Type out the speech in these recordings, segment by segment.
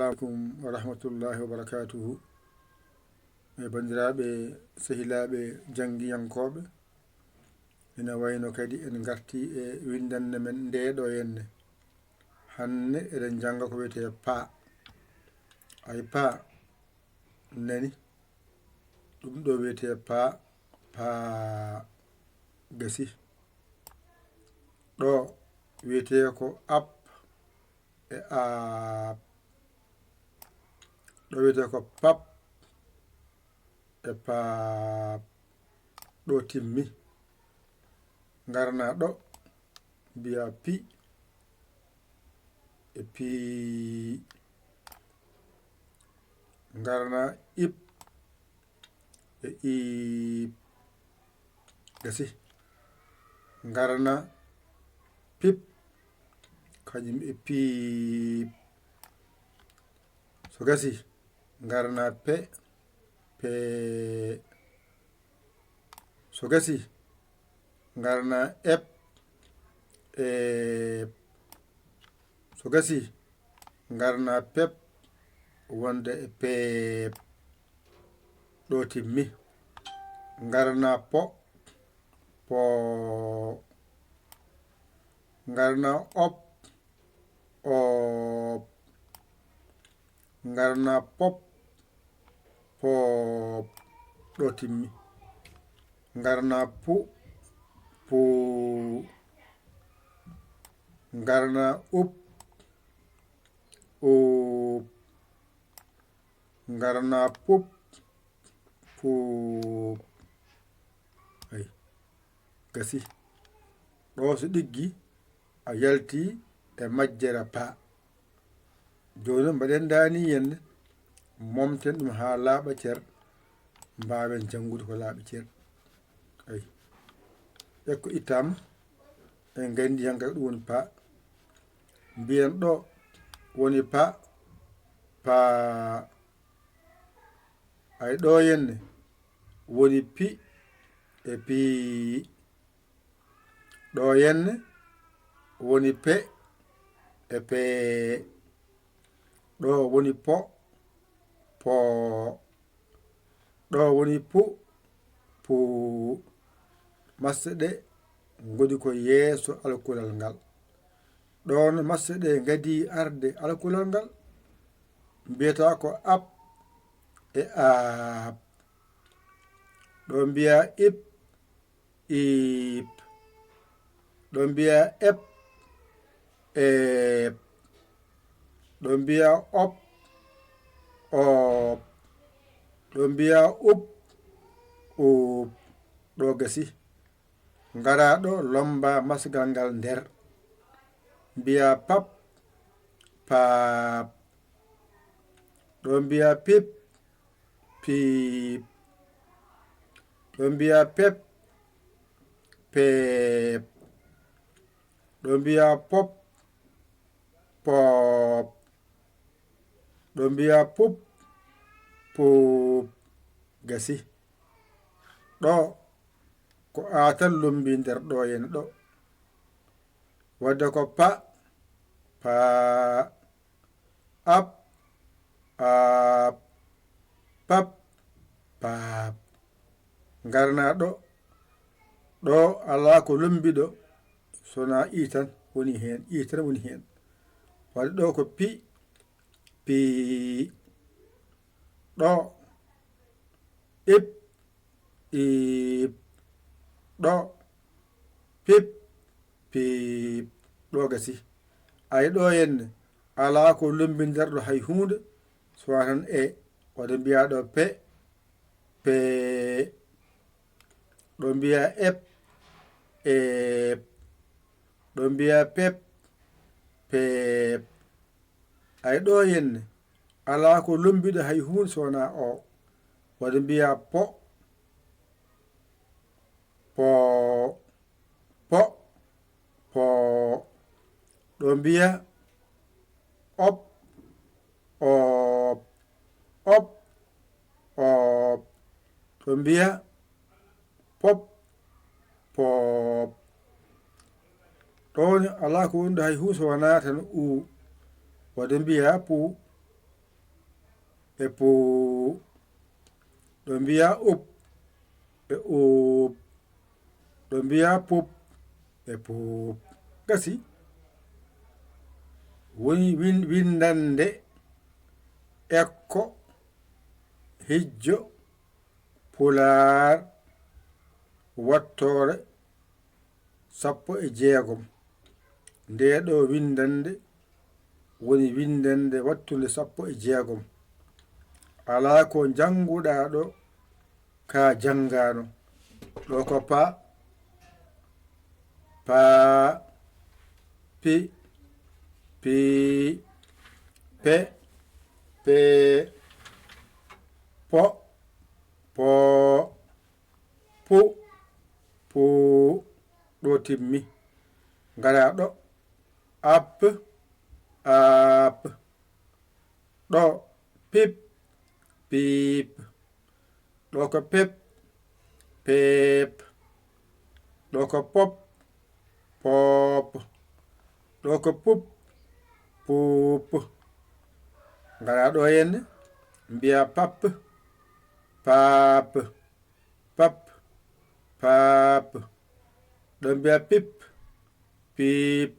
assalamu alaikum wa rahmatullahi wa barakatuhu. Bandiraɓe sehilaɓe jangiyankoɓe, ina wayno kadi en garti e windanne men ndeɗo henne. Hanne eɗen janga ko wiyete pa. Ay pa nani ɗum ɗo wiyete pa gasi. ɗo wiyete ko ap e aap. ɗo wiyete ko pap e paap. ɗo timmi. Garna ɗo mbiya pi e pii. Garna ip e iip gasi. Garna pip kañum e piip. So gasi garna pe pee. So gasi garna ep eep. So gasi garna pep wonde e peep. ɗo timmi. Garna po poo. Garna op oop. Garna pop poop. ɗo timmi. Garna pu puu. Garna up up. Garna pup puup. Ay gasi. ɗo so ɗiggi a yalti e majjere pa. Joni mbaɗen dani yenne momten ɗum ha laaɓa cer mbawen jangude ko laaɓi cer. Ay ekko ittama en gandi hanka ɗum woni pa. Mbiyen ɗo woni pa ay ɗo henne woni pi e pii. ɗo henne woni pe e pee. ɗo woni po poo. ɗo woni pu puu. masse ɗe godi ko yeeso alkulal ngal. ɗon masse ɗe gadi arde alkulal ngal mbiyata ko ap e aap. ɗo mbiya ip iip. ɗo mbiya ep eep. ɗo mbiya op oop. ɗo mbiya up up. ɗo gasi. Ngara ɗo lomba masgal ngal nder mbiya pap paap. ɗo mbiya pip piip. ɗo mbiya pep peep. ɗo mbiya pop poop. ɗo mbiya pup puup. Gasi. ɗo ko atan lombi nder ɗo yen ɗo wadde ko pa paa ap aap pap paap. Garna ɗo ala ko lombi ɗo sona i tan woni hen. I tan woni hen. wadde ɗo ko pi pii. ɗo ip iip. ɗo pip piip. ɗo gasi. ay ɗo henne ala ko lombi nder ɗo hay hunde sowa tan e wadde mbiya ɗo pe pee. ɗo mbiya ep eep. ɗo mbiya pep peep. ay ɗo henne ala ko lombiɗo hay hunde sowona o wadde mbiya po poo po poo. ɗo mbiya op oop op oop. ɗo mbiya pop poop. ɗon ala ko wonde hay hunde sowona tan u wadde mbiya pu e poo. ɗo mbiya up e op. ɗo mbiya pop e pop. Gasi. woni windande ekko hijjo pulaar wattore 16. nde ɗo windande woni windande wattude 16. ala ko janguɗa ɗo ka jangano. ɗo ko pa pi pi pe pe po po pu pu. ɗo timmi. ngara ɗo ap ap. ɗo pip pip. ɗo ko pep pep. ɗo ko pop pop. ɗo ko pup pup. ngara ɗo henne mbiya pap pap pap pap. ɗo mbiya pip pip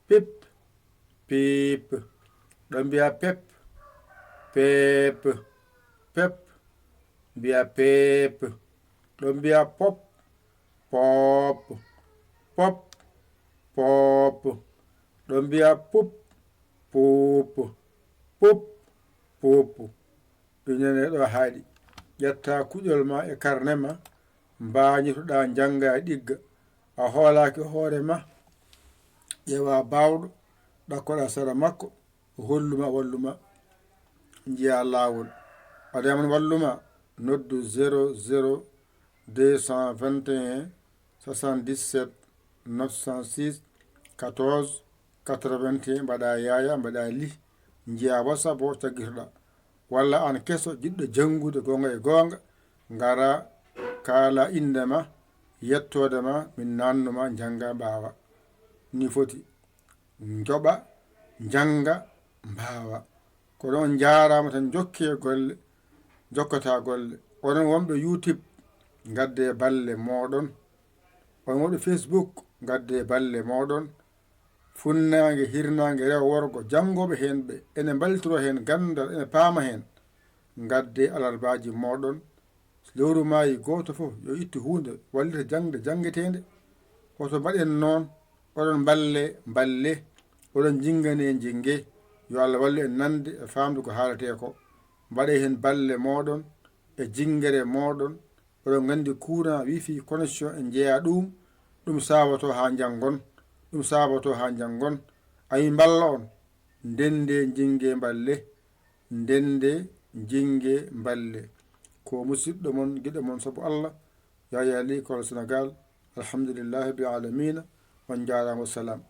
pip pip. ɗo mbiya pep pep pep. mbiya pep. ɗo mbiya pop pop pop pop. ɗo mbiya pup pup pup pup. ɗuñene ɗo haaɗi. ƴetta kuƴol ma e karne ma mbañitoɗa janga e ɗigga. a hoolaki hoore ma ƴewa bawɗo ɗakkoɗa sara makko holluma walluma jiya lawol. aɗaman walluma noddu 00 221 77 906 14 81. mbaɗa yaya mbaɗa li jiya whatsapp o taggitoɗa. walla an keso jiɗɗo jangude gonga e gonga ngara kala indema yettodema min nannuma janga mbawa. ni foti joɓa janga mbawa. ko ɗon jarama tan jokke golle jokkata golle. onon wonɓe YouTube gadde balle moɗon. on wonɓe Facebook gadde balle moɗon. funnage hirnage rew worgo jangoɓe hen ɓe ene balitoro hen gandal ene paama hen. gadde alarbaji moɗon. lewru maayi goto fof yo ittu hunde wallita jangde jangetede. hoto mbaɗen noon. oɗon balle oɗon jingane jingue. yo Allah wallu en nande e famde ko haalate ko. mbaɗe hen balle moɗon e jingere moɗon. oɗon gandi courant wifi connexion en jeeya ɗum sabato ha jangon. ɗum sabato ha jangon. ayi balla on ndende jingue balle ndende jingue balle. ko musidɗo mon giɗo mon saabu Allah yaya li kolo Sénégal. alhamdulillahi bi alamina. on jarama. wassalam.